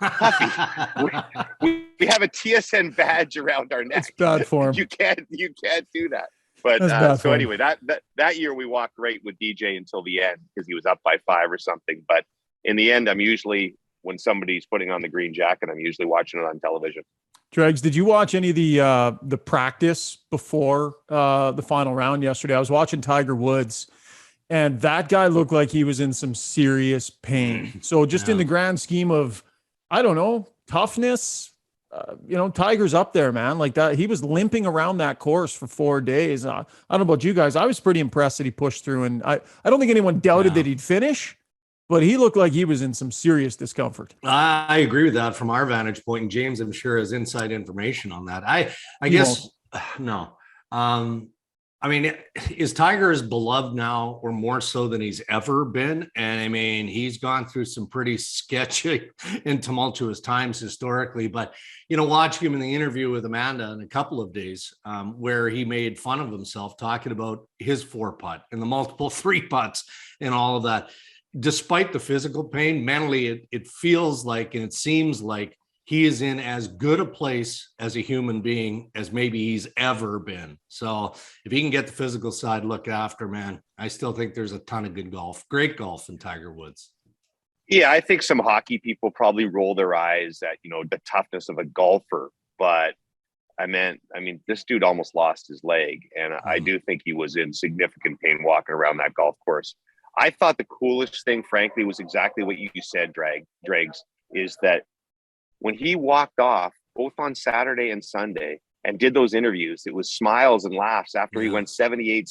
we have a TSN badge around our neck. It's bad form. You can't do that. But so anyway, that year we walked right with DJ until the end because he was up by 5 or something. But in the end, I'm usually, when somebody's putting on the green jacket, I'm usually watching it on television. Dregs, did you watch any of the practice before the final round yesterday? I was watching Tiger Woods, and that guy looked like he was in some serious pain. So just in the grand scheme of, I don't know, toughness, Tiger's up there, man. Like that, he was limping around that course for 4 days. I don't know about you guys. I was pretty impressed that he pushed through, and I don't think anyone doubted that he'd finish. But he looked like he was in some serious discomfort. I agree with that from our vantage point. And James, I'm sure, has inside information on that. I guess, no. I mean, is Tiger as beloved now or more so than he's ever been? And I mean, he's gone through some pretty sketchy and tumultuous times historically. But, watching him in the interview with Amanda in a couple of days where he made fun of himself talking about his 4-putt and the multiple 3-putts and all of that. Despite the physical pain, mentally, it feels like, and it seems like he is in as good a place as a human being as maybe he's ever been. So if he can get the physical side looked after, man, I still think there's a ton of good golf, great golf in Tiger Woods. Yeah, I think some hockey people probably roll their eyes at, the toughness of a golfer. But I mean, this dude almost lost his leg. And I do think he was in significant pain walking around that golf course. I thought the coolest thing, frankly, was exactly what you said, Dregs, is that when he walked off both on Saturday and Sunday and did those interviews, it was smiles and laughs after he went 78.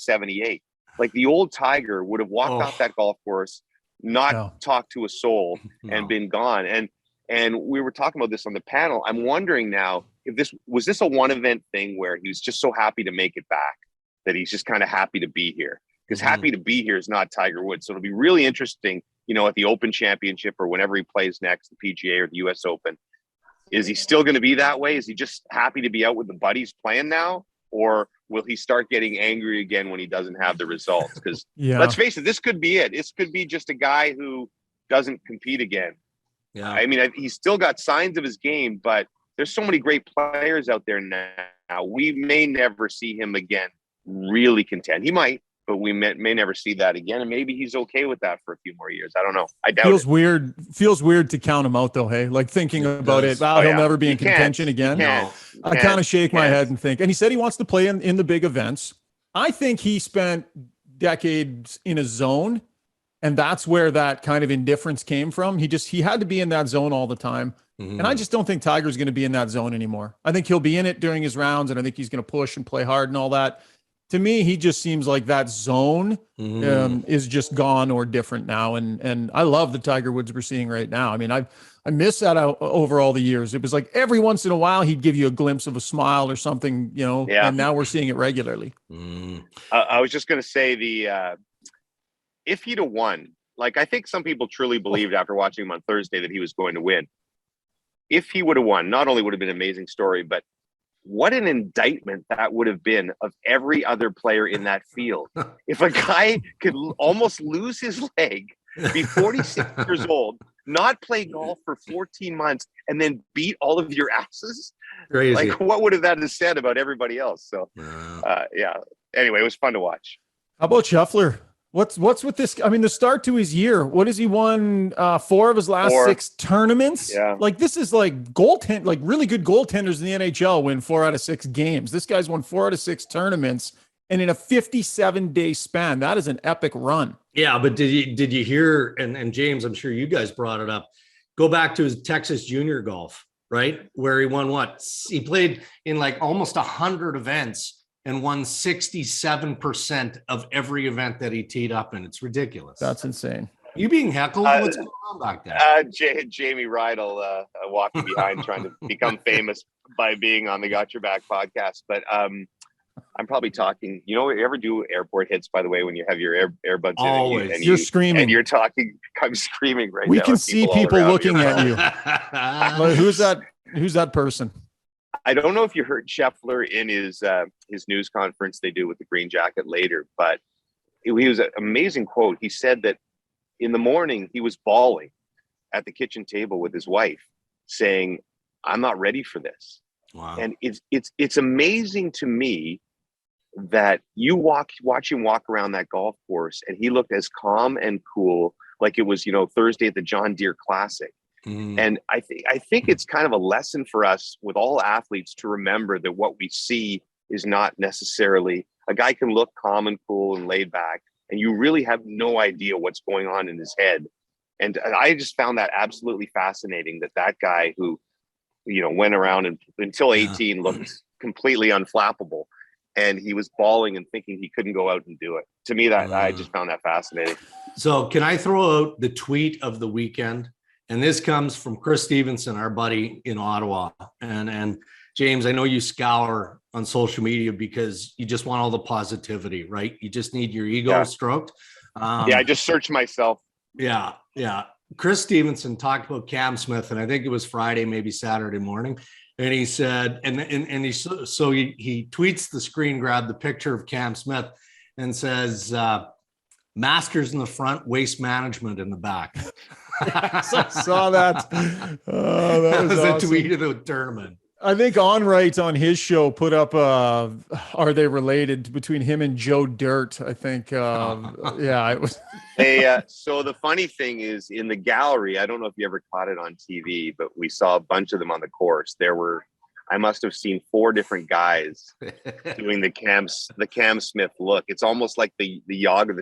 Like the old Tiger would have walked off that golf course, not talked to a soul and been gone. And we were talking about this on the panel. I'm wondering now if this was a one event thing where he was just so happy to make it back that he's just kind of happy to be here. Because happy to be here is not Tiger Woods. So it'll be really interesting, at the Open Championship or whenever he plays next, the PGA or the US Open. Is he still going to be that way? Is he just happy to be out with the buddies playing now? Or will he start getting angry again when he doesn't have the results? Because let's face it, this could be it. This could be just a guy who doesn't compete again. Yeah. I mean, he's still got signs of his game, but there's so many great players out there now. We may never see him again really contend. He might. But we may never see that again, and maybe he's okay with that for a few more years. I don't know. I doubt it. Feels weird to count him out, though. Hey, like thinking about it, he'll never be in contention again. No, I kind of shake my head and think. And he said he wants to play in the big events. I think he spent decades in a zone, and that's where that kind of indifference came from. He had to be in that zone all the time, and I just don't think Tiger's going to be in that zone anymore. I think he'll be in it during his rounds, and I think he's going to push and play hard and all that. To me, he just seems like that zone is just gone or different now. And I love the Tiger Woods we're seeing right now. I mean, I miss that over all the years. It was like every once in a while, he'd give you a glimpse of a smile or something, and now we're seeing it regularly. I was just going to say if he'd have won, like I think some people truly believed after watching him on Thursday that he was going to win. If he would have won, not only would have been an amazing story, but what an indictment that would have been of every other player in that field. If a guy could almost lose his leg, be 46 years old, not play golf for 14 months, and then beat all of your asses, crazy. Like what would have that have said about everybody else? So, Anyway, it was fun to watch. How about Scheffler? What's with this? I mean, the start to his year, what has he won? 4 of his last 6 tournaments. Yeah. Like this is like really good goaltenders in the NHL win 4 out of 6 games. This guy's won 4 out of 6 tournaments, and in a 57-day span, that is an epic run. Yeah, but did you hear? And James, I'm sure you guys brought it up. Go back to his Texas Junior golf, right, where he won what? He played in like almost 100 events. and won 67% of every event that he teed up in. It's ridiculous. That's insane. You being heckled? What's going on back there? Jamie Rydell walking behind, trying to become famous by being on the Got Your Back podcast. But I'm probably talking. You know, you ever do airport hits? By the way, when you have your earbuds Always. in, and you're screaming, and you're talking. I'm screaming right now. We can see people looking at you. Like, who's that person? I don't know if you heard Scheffler in his news conference they do with the Green Jacket later, but he was an amazing quote. He said that in the morning he was bawling at the kitchen table with his wife, saying, "I'm not ready for this." Wow. And it's amazing to me that you watch him walk around that golf course, and he looked as calm and cool, like it was, Thursday at the John Deere Classic. And I think it's kind of a lesson for us with all athletes to remember that what we see is not necessarily a guy can look calm and cool and laid back, and you really have no idea what's going on in his head. And I just found that absolutely fascinating that guy who, went around and until 18 looked completely unflappable, and he was bawling and thinking he couldn't go out and do it. To me, that I just found that fascinating. So can I throw out the tweet of the weekend? And this comes from Chris Stevenson, our buddy in Ottawa. And James, I know you scour on social media because you just want all the positivity, right? You just need your ego stroked. I just searched myself. Yeah. Chris Stevenson talked about Cam Smith, and I think it was Friday, maybe Saturday morning. And he said, he tweets the screen grab, the picture of Cam Smith, and says, Masters in the front, waste management in the back. I saw that. Oh, that was awesome. A tweet of the tournament. I think Onright on his show put up, are they related between him and Joe Dirt? I think, it was. So the funny thing is in the gallery, I don't know if you ever caught it on TV, but we saw a bunch of them on the course. I must have seen 4 different guys doing the Cam Smith look. It's almost like the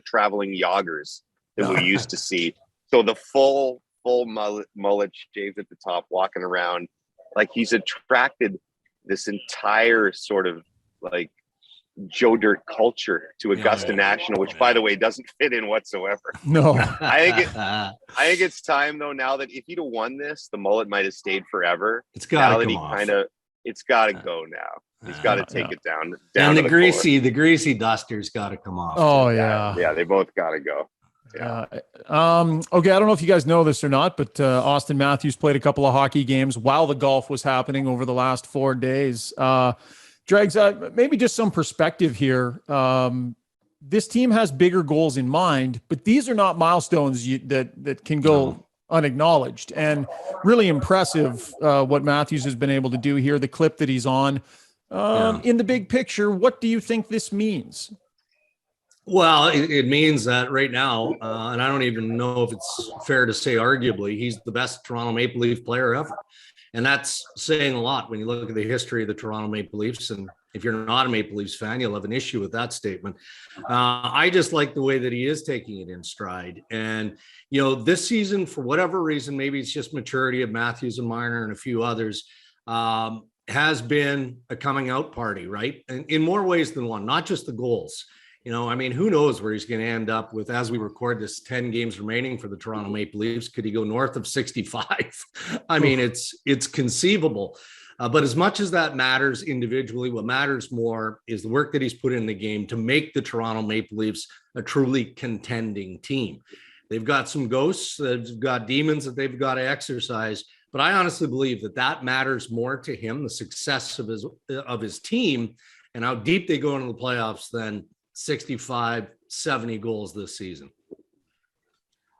traveling yoggers that we used to see. So the full mullet shaved at the top, walking around like he's attracted this entire sort of like Joe Dirt culture to Augusta National, which by the way doesn't fit in whatsoever. No, I think it's time though. Now that if he'd have won this, the mullet might have stayed forever. It's got to come off. It's got to go now. He's got to take it down. And the greasy duster's got to come off. Oh yeah, they both got to go. Yeah. Okay, I don't know if you guys know this or not, but Austin Matthews played a couple of hockey games while the golf was happening over the last 4 days. Dregs, maybe just some perspective here. This team has bigger goals in mind, but these are not milestones that can go unacknowledged. And really impressive what Matthews has been able to do here, the clip that he's on. In the big picture, what do you think this means? Well, it means that right now, and I don't even know if it's fair to say arguably, he's the best Toronto Maple Leaf player ever. And that's saying a lot when you look at the history of the Toronto Maple Leafs. And if you're not a Maple Leafs fan, you'll have an issue with that statement. I just like the way that he is taking it in stride. And, this season, for whatever reason, maybe it's just maturity of Matthews and Marner and a few others, has been a coming out party, right? And in more ways than one, not just the goals. Who knows where he's going to end up with, as we record this, 10 games remaining for the Toronto Maple Leafs. Could he go north of 65? It's conceivable. But as much as that matters individually, what matters more is the work that he's put in the game to make the Toronto Maple Leafs a truly contending team. They've got some ghosts, they've got demons that they've got to exercise. But I honestly believe that matters more to him, the success of his team and how deep they go into the playoffs than 65, 70 goals this season.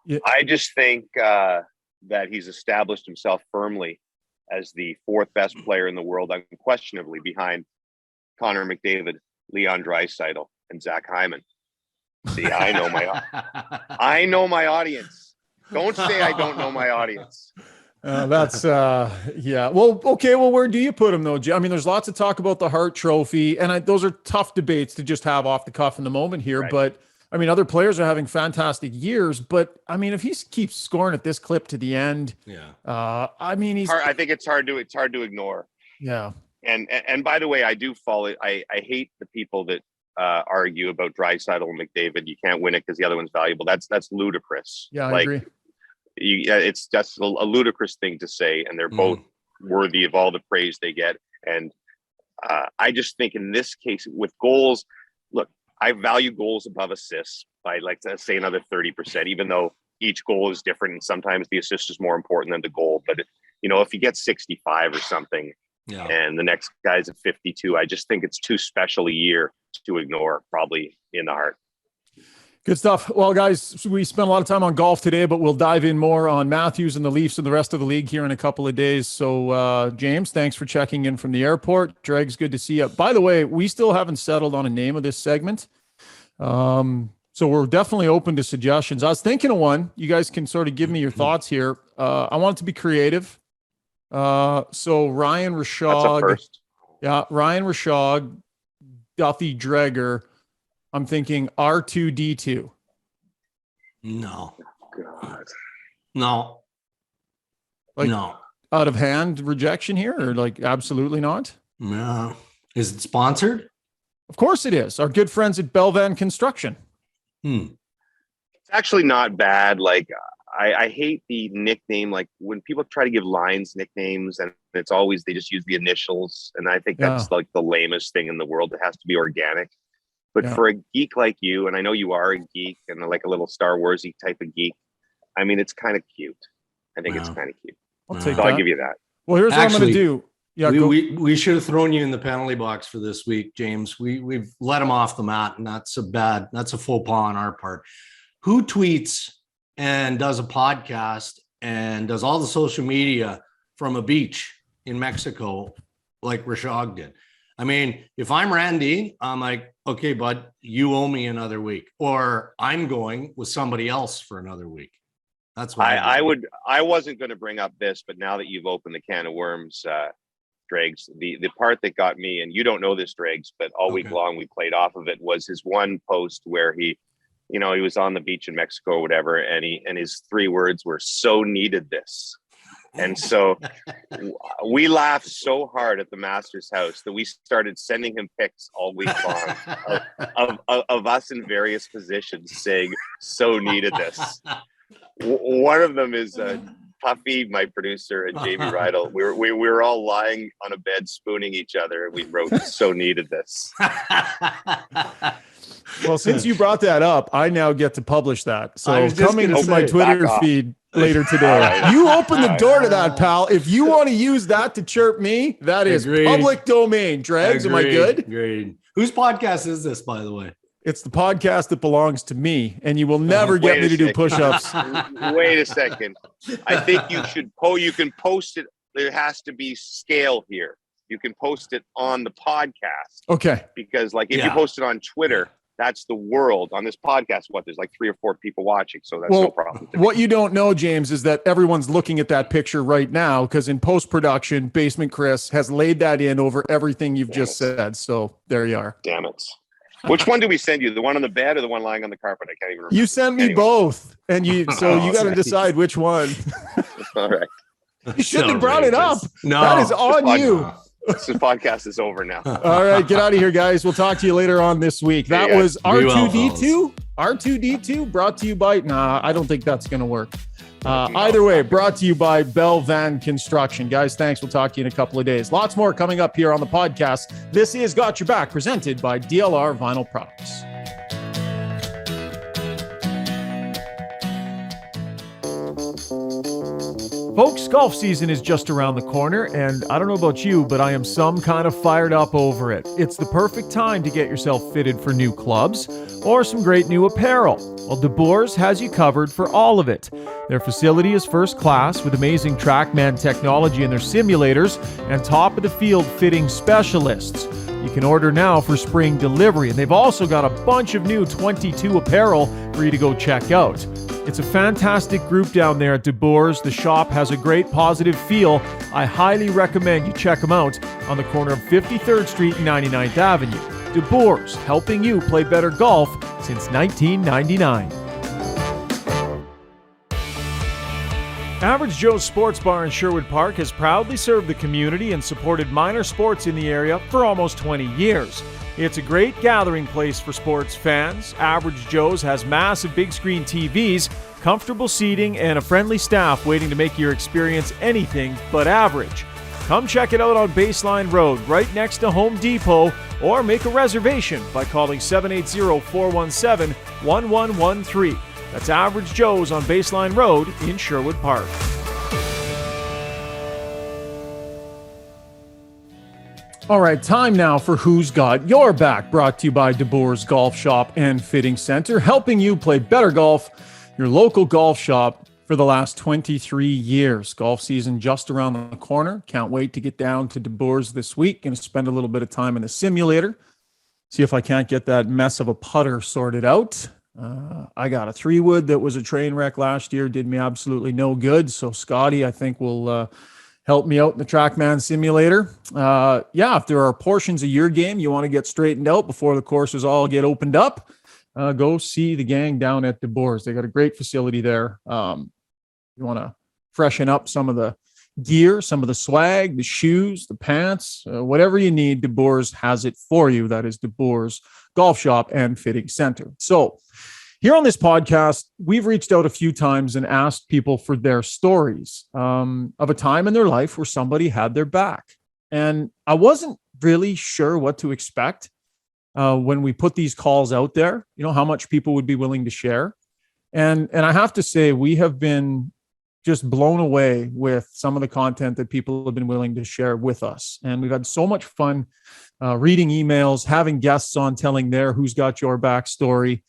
Yeah. I just think that he's established himself firmly as the 4th best player in the world, unquestionably behind Connor McDavid, Leon Draisaitl, and Zach Hyman. See, I know my audience. Don't say I don't know my audience. Well, okay. Well, where do you put him though? There's lots of talk about the Hart Trophy, and those are tough debates to just have off the cuff in the moment here. Right. But other players are having fantastic years. But if he keeps scoring at this clip to the end, I think it's hard to ignore. Yeah. And by the way, I do follow. I hate the people that argue about Draisaitl and McDavid. You can't win it because the other one's valuable. That's ludicrous. Yeah, I agree. It's just a ludicrous thing to say, and they're both worthy of all the praise they get. And I just think in this case with goals, look, I value goals above assists by, like, let's say another 30%, even though each goal is different and sometimes the assist is more important than the goal. But if you get 65 or something, and the next guy's at 52, I just think it's too special a year to ignore, probably in the heart. Good stuff. Well, guys, we spent a lot of time on golf today, but we'll dive in more on Matthews and the Leafs and the rest of the league here in a couple of days. So, James, thanks for checking in from the airport. Dregs, good to see you. By the way, we still haven't settled on a name of this segment. So we're definitely open to suggestions. I was thinking of one. You guys can sort of give me your thoughts here. I want it to be creative. So Ryan Rishaug. That's a first. Yeah, Ryan Rishaug, Duthie, Dreger. I'm thinking R2D2. No. God. No. No. Out of hand rejection here, or like absolutely not? No. Is it sponsored? Of course it is. Our good friends at Belvan Construction. It's actually not bad. Like, I hate the nickname. Like, when people try to give lines nicknames, and it's always they just use the initials, and I think that's like the lamest thing in the world. It has to be organic. But for a geek like you, and I know you are a geek and like a little Star Warsy type of geek, I mean, it's kind of cute. I think it's kind of cute. I'll give you that. Well, here's what I'm going to do. Yeah, we should have thrown you in the penalty box for this week, James. We've let him off the mat, and that's a faux pas on our part. Who tweets and does a podcast and does all the social media from a beach in Mexico like Rishaug did? I mean, if I'm Randy, I'm like, okay, bud, you owe me another week, or I'm going with somebody else for another week. That's what I wasn't going to bring up this, but now that you've opened the can of worms, Dregs, the part that got me, and you don't know this, Dregs, but all week long we played off of it, was his one post where he was on the beach in Mexico or whatever, and his 3 words were, "So needed this." And so we laughed so hard at the Masters house that we started sending him pics all week long of us in various positions saying, "So needed this." One of them is Puffy, my producer, and Jamie Rydell. We were all lying on a bed spooning each other, and we wrote, "So needed this." Well, since you brought that up, I now get to publish that. So coming to my Twitter feed later today. Right. You open the door to that, pal. If you want to use that to chirp me, that is public domain. Dregs, am I good? Agreed. Whose podcast is this, by the way? It's the podcast that belongs to me, and you will never get me to do push-ups. Wait a second. I think you can post it. There has to be scale here. You can post it on the podcast. Okay. Because like if you post it on Twitter, that's the world. On this podcast, there's like 3 or 4 people watching, so that's no problem. What you don't know, James, is that everyone's looking at that picture right now, because in post-production, Basement Chris has laid that in over everything you've just said. So there you are. Damn it. Which one do we send you? The one on the bed or the one lying on the carpet? I can't even remember. You sent me both, and you got to decide which one. All right. You shouldn't have brought it up. No, that is on you. This podcast is over now. All right, get out of here, guys. We'll talk to you later on this week. That was R2D2. R2D2 brought to you by... Nah, I don't think that's going to work. Either way, brought to you by Belvan Construction. Guys, thanks. We'll talk to you in a couple of days. Lots more coming up here on the podcast. This is Got Your Back, presented by DLR Vinyl Products. Folks, golf season is just around the corner, and I don't know about you, but I am some kind of fired up over it. It's the perfect time to get yourself fitted for new clubs or some great new apparel. Well, DeBoers has you covered for all of it. Their facility is first class with amazing TrackMan technology in their simulators and top-of-the-field fitting specialists. You can order now for spring delivery, and they've also got a bunch of new 22 apparel for you to go check out. It's a fantastic group down there at DeBoers. The shop has a great positive feel. I highly recommend you check them out on the corner of 53rd Street and 99th Avenue. DeBoers, helping you play better golf since 1999. Average Joe's Sports Bar in Sherwood Park has proudly served the community and supported minor sports in the area for almost 20 years. It's a great gathering place for sports fans. Average Joe's has massive big screen TVs, comfortable seating, and a friendly staff waiting to make your experience anything but average. Come check it out on Baseline Road, right next to Home Depot, or make a reservation by calling 780-417-1113. That's Average Joe's on Baseline Road in Sherwood Park. All right, time now for Who's Got Your Back, brought to you by DeBoer's Golf Shop and Fitting Center, helping you play better golf, your local golf shop for the last 23 years. Golf season just around the corner. Can't wait to get down to DeBoer's this week. Going to spend a little bit of time in the simulator, see if I can't get that mess of a putter sorted out. I got a 3-wood that was a train wreck last year, did me absolutely no good. So Scotty, I think, will help me out in the TrackMan simulator. If there are portions of your game you want to get straightened out before the courses all get opened up, go see the gang down at DeBoer's. They got a great facility there. You want to freshen up some of the gear, some of the swag, the shoes, the pants, whatever you need, DeBoer's has it for you. That is DeBoer's Golf Shop and Fitting Center. So here on this podcast, we've reached out a few times and asked people for their stories of a time in their life where somebody had their back. And I wasn't really sure what to expect when we put these calls out there, how much people would be willing to share. And I have to say, we have been just blown away with some of the content that people have been willing to share with us. And we've had so much fun reading emails, having guests on, telling their Who's Got Your Back story.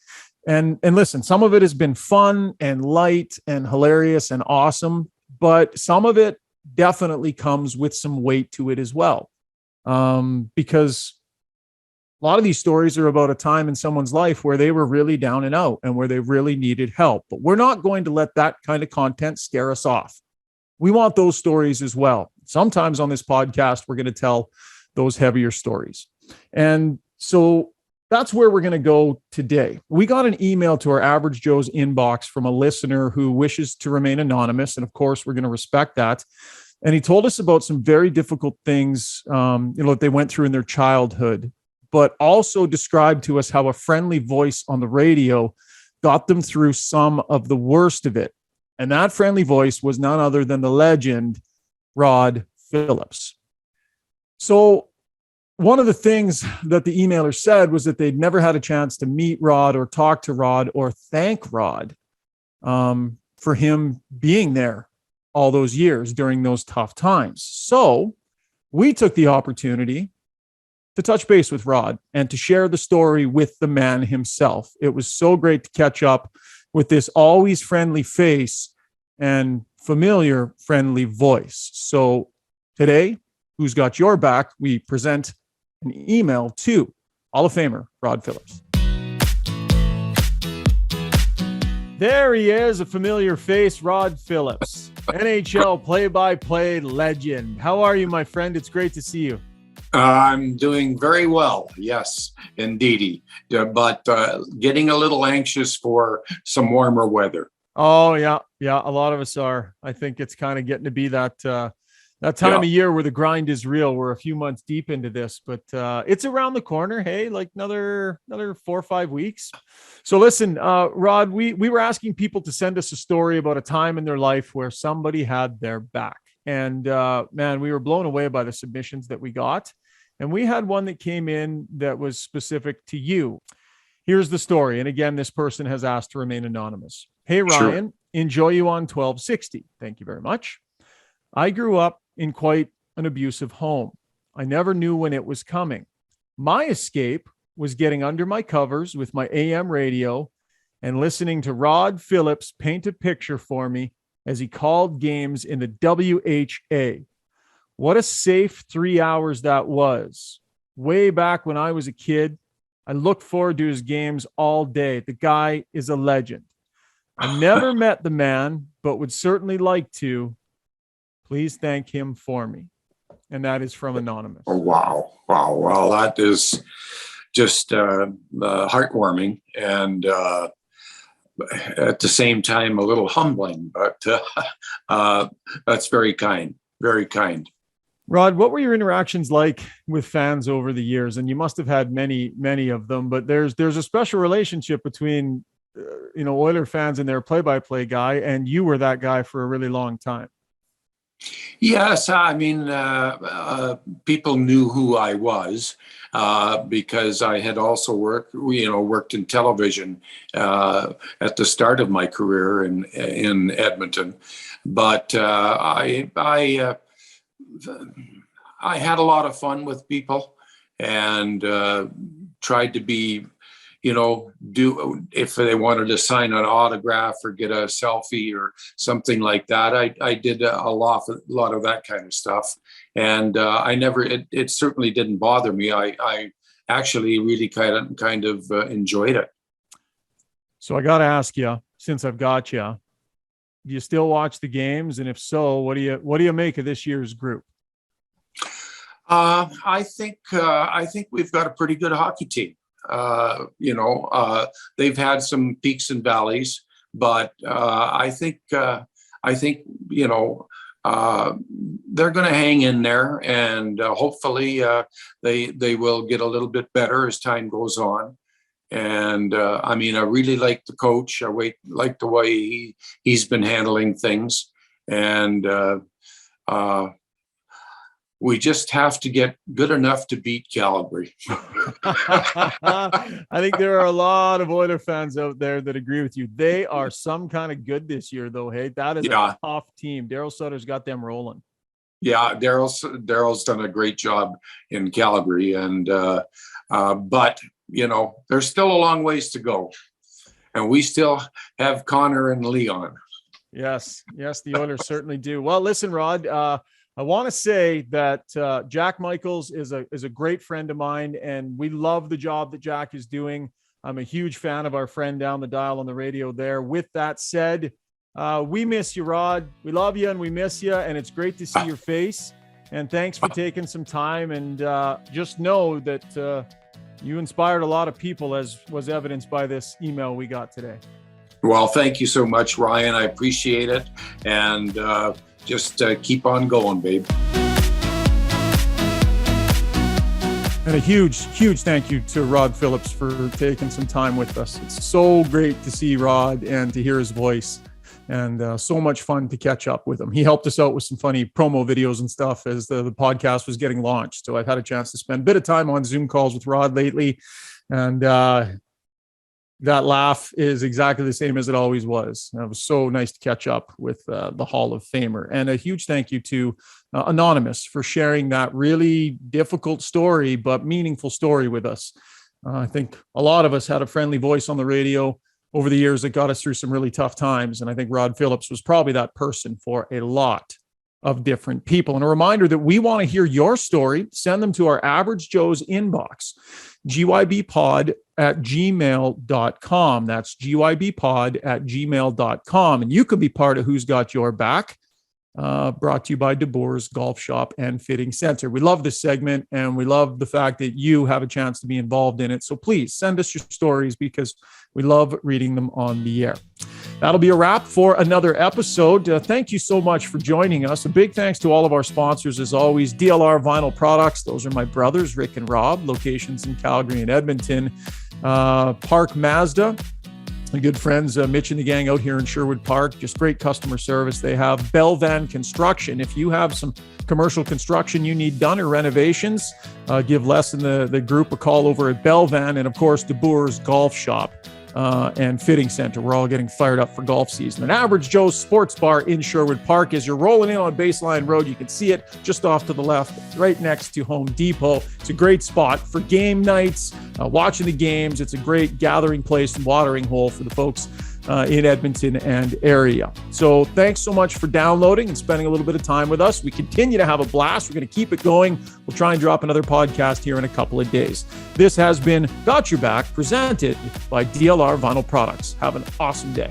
And listen, some of it has been fun and light and hilarious and awesome, but some of it definitely comes with some weight to it as well. Because a lot of these stories are about a time in someone's life where they were really down and out and where they really needed help. But we're not going to let that kind of content scare us off. We want those stories as well. Sometimes on this podcast, we're going to tell those heavier stories. And so that's where we're going to go today. We got an email to our Average Joe's inbox from a listener who wishes to remain anonymous. And of course, we're going to respect that. And he told us about some very difficult things, that they went through in their childhood, but also described to us how a friendly voice on the radio got them through some of the worst of it. And that friendly voice was none other than the legend, Rod Phillips. So one of the things that the emailer said was that they'd never had a chance to meet Rod or talk to Rod or thank Rod for him being there all those years during those tough times. So we took the opportunity to touch base with Rod and to share the story with the man himself. It was so great to catch up with this always friendly face and familiar friendly voice. So today, Who's Got Your Back? We present an email to Hall of Famer Rod Phillips. There he is, a familiar face, Rod Phillips, NHL play-by-play legend. How are you, my friend? It's great to see you. I'm doing very well. Yes, indeedy. But getting a little anxious for some warmer weather. Oh, yeah. Yeah, a lot of us are. I think it's kind of getting to be that time of year where the grind is real. We're a few months deep into this, but it's around the corner. Hey, like another 4 or 5 weeks. So listen, Rod, we were asking people to send us a story about a time in their life where somebody had their back. And man, we were blown away by the submissions that we got. And we had one that came in that was specific to you. Here's the story. And again, this person has asked to remain anonymous. Hey, Ryan, enjoy you on 1260. Thank you very much. I grew up in quite an abusive home. I never knew when it was coming. My escape was getting under my covers with my AM radio and listening to Rod Phillips paint a picture for me as he called games in the WHA. What a safe 3 hours that was. Way back when I was a kid, I looked forward to his games all day. The guy is a legend. I never met the man, but would certainly like to. Please thank him for me. And that is from Anonymous. Oh, wow. Well, that is just heartwarming. And at the same time, a little humbling, but that's very kind, very kind. Rod, what were your interactions like with fans over the years? And you must have had many, many of them, but there's a special relationship between, Oiler fans and their play-by-play guy, and you were that guy for a really long time. Yes, I mean, people knew who I was because I had also worked in television at the start of my career in Edmonton. But I had a lot of fun with people and tried to be, do if they wanted to sign an autograph or get a selfie or something like that. I did a lot of that kind of stuff, and it certainly didn't bother me. I actually really kind of enjoyed it. So I got to ask you, since I've got you, do you still watch the games? And if so, what do you make of this year's group? I think we've got a pretty good hockey team. They've had some peaks and valleys, but I think they're going to hang in there, and hopefully they will get a little bit better as time goes on. And I really like the coach. I like the way he's been handling things, and we just have to get good enough to beat Calgary. I think there are a lot of Oiler fans out there that agree with you. They are some kind of good this year, though. Hey, that is a tough team. Daryl Sutter's got them rolling. Yeah, Daryl's done a great job in Calgary, and but there's still a long ways to go, and we still have Connor and Leon. Yes, the Oilers certainly do. Well, listen, Rod. I want to say that Jack Michaels is a great friend of mine, and we love the job that Jack is doing. I'm a huge fan of our friend down the dial on the radio there. With that said, we miss you, Rod. We love you and we miss you, and it's great to see your face. And thanks for taking some time. And just know that you inspired a lot of people, as was evidenced by this email we got today. Well, thank you so much, Ryan. I appreciate it. And just keep on going, babe. And a huge thank you to Rod Phillips for taking some time with us. It's so great to see Rod and to hear his voice, and so much fun to catch up with him. He helped us out with some funny promo videos and stuff as the podcast was getting launched. So I've had a chance to spend a bit of time on Zoom calls with Rod lately, and that laugh is exactly the same as it always was. It was so nice to catch up with the Hall of Famer. And a huge thank you to Anonymous for sharing that really difficult story, but meaningful story with us. I think a lot of us had a friendly voice on the radio over the years that got us through some really tough times. And I think Rod Phillips was probably that person for a lot of different people. And a reminder that we want to hear your story. Send them to our Average Joe's inbox, gybpod@gmail.com. That's gybpod@gmail.com. And you could be part of Who's Got Your Back, brought to you by DeBoer's Golf Shop and Fitting Center. We love this segment, and we love the fact that you have a chance to be involved in it. So please send us your stories, because we love reading them on the air. That'll be a wrap for another episode. Thank you so much for joining us. A big thanks to all of our sponsors, as always. DLR Vinyl Products. Those are my brothers, Rick and Rob, locations in Calgary and Edmonton. Park Mazda, my good friends, Mitch and the gang out here in Sherwood Park. Just great customer service. They have Belvan Construction. If you have some commercial construction you need done or renovations, give Les and the group a call over at Belvan. And of course, DeBoer's Golf Shop and Fitting Center. We're all getting fired up for golf season. An Average Joe's Sports Bar in Sherwood Park. As you're rolling in on Baseline Road, you can see it just off to the left, right next to Home Depot. It's a great spot for game nights, watching the games. It's a great gathering place and watering hole for the folks in Edmonton and area. So thanks so much for downloading and spending a little bit of time with us. We continue to have a blast. We're going to keep it going. We'll try and drop another podcast here in a couple of days. This has been Got Your Back, presented by DLR Vinyl Products. Have an awesome day.